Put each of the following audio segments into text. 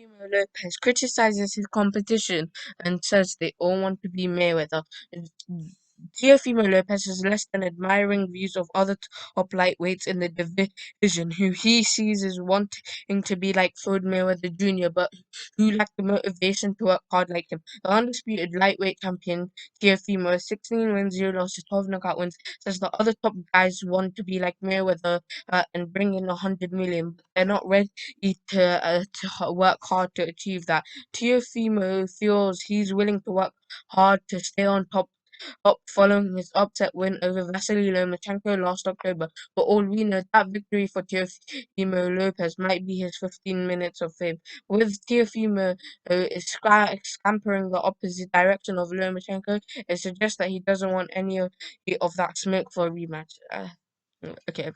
Teofimo Lopez criticizes his competition and says they all want to be Mayweather. Teofimo Lopez has less than admiring views of other top lightweights in the division, who he sees as wanting to be like Floyd Mayweather Jr., but who lack the motivation to work hard like him. The undisputed lightweight champion Teofimo, 16 wins, 0 losses, 12 knockout wins, says the other top guys want to be like Mayweather and bring in 100 million, but they're not ready to work hard to achieve that. Teofimo feels he's willing to work hard to stay on top following his upset win over Vasily Lomachenko last October. For all we know, that victory for Teofimo Lopez might be his 15 minutes of fame. With Teofimo scampering the opposite direction of Lomachenko, it suggests that he doesn't want any of that smoke for a rematch. Okay.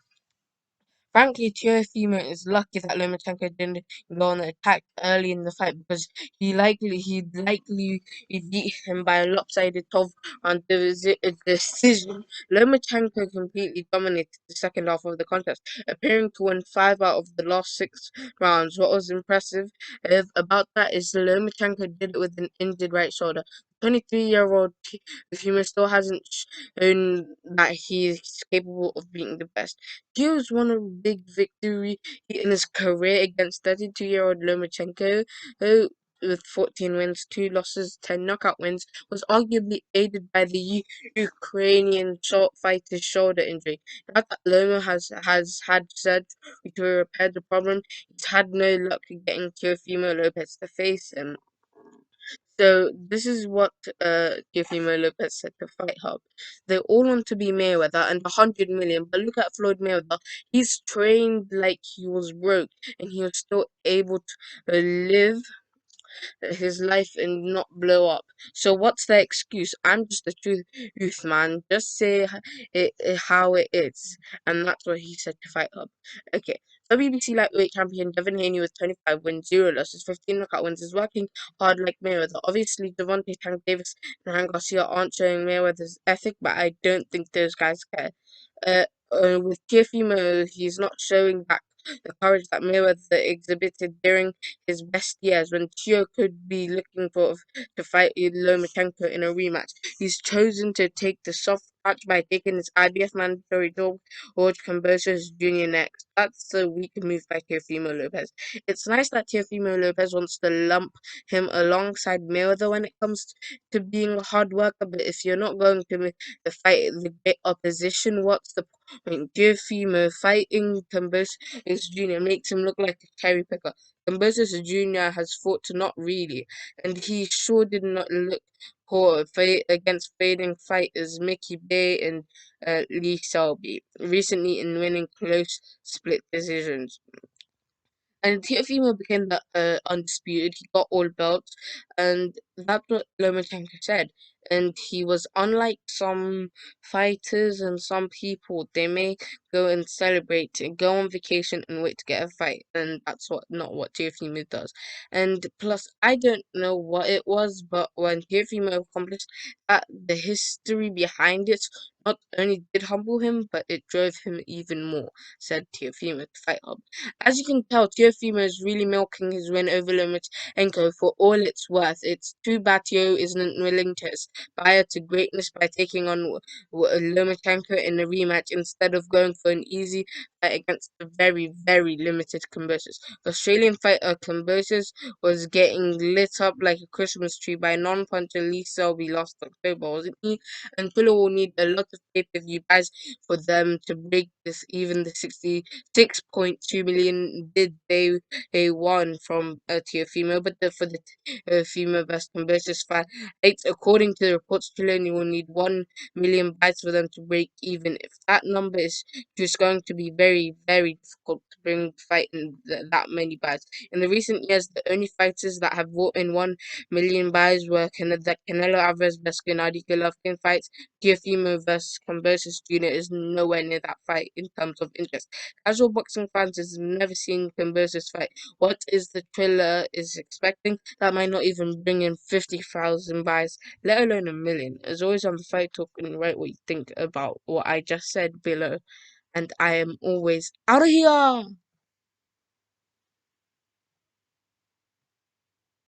Frankly, Teofimo is lucky that Lomachenko didn't go on the attack early in the fight because he'd likely beat him by a lopsided 12 round decision. Lomachenko completely dominated the second half of the contest, appearing to win 5 out of the last 6 rounds. What was impressive about that is Lomachenko did it with an injured right shoulder. 23-year-old Teofimo still hasn't shown that he's capable of being the best. Hughes won a big victory in his career against 32-year-old Lomachenko, who, with 14 wins, 2 losses, 10 knockout wins, was arguably aided by the Ukrainian short fighter's shoulder injury. Now that Loma has had surgery to repair the problem, he's had no luck getting Teofimo Lopez to face him. So this is what Teofimo Lopez said to Fight Hub. They all want to be Mayweather and 100 million, but look at Floyd Mayweather. He's trained like he was broke, and he was still able to live his life and not blow up. So what's the excuse? I'm just the truth, man. Just say how it is, and that's what he said to Fight Hub. Okay, WBC lightweight champion Devin Haney with 25 wins, 0 losses, 15 knockout wins is working hard like Mayweather. Obviously, Devontae Tank Davis and Ryan Garcia aren't showing Mayweather's ethic, but I don't think those guys care. Uh, with Teofimo, he's not showing back the courage that Mayweather exhibited during his best years when Teo could be looking for to fight Lomachenko in a rematch. He's chosen to take the soft patch by taking his IBF mandatory George Kambosos Jr. next. That's a weak move by Teofimo Lopez. It's nice that Teofimo Lopez wants to lump him alongside Mayweather when it comes to being a hard worker, but if you're not going to fight the great opposition, what's the point? Teofimo fighting Kambosos Jr. makes him look like a cherry picker. Cambosos Jr. has fought to not really, and he sure did not look poor against fading fighters Mickey Bay and Lee Selby recently in winning close split decisions. And Teofimo became the undisputed. He got all belts, and that's what Lomachenko said. And he was unlike some fighters and some people. They may go and celebrate and go on vacation and wait to get a fight, and that's not what Teofimo does. And plus, I don't know what it was, but when Teofimo accomplished that, the history behind it not only did humble him, but it drove him even more. Said Teofimo to Fight Hub. As you can tell, Teofimo is really milking his win over Lomachenko for all it's worth. It's too bad Teo isn't willing to aspire to greatness by taking on Lomachenko in a rematch instead of going for an easy fight against the very, very limited Kambosos. The Australian fighter Kambosos was getting lit up like a Christmas tree by non-puncher Lee Selby last October, wasn't he? And Thriller will need a lot of pay-per-view buys for them to break this, even the 6.2 million bid they won from Teofimo, but for the Teofimo vs Conversus fight, according to the reports, Chile will need 1 million buys for them to break even. If that number is just going to be very, very difficult to bring fight in that many buys. In the recent years, the only fighters that have brought in 1 million buys were the Canelo Alvarez vs Gennady Golovkin fights. Teofimo vs Conversus Jr. is nowhere near that fight in terms of interest. Casual boxing fans has never seen Conversus fight. What is the Thriller is expecting? That might not even bring in 50,000 buys, let alone a million. As always, on Fight Talk, and write what you think about what I just said below. And I am always out of here.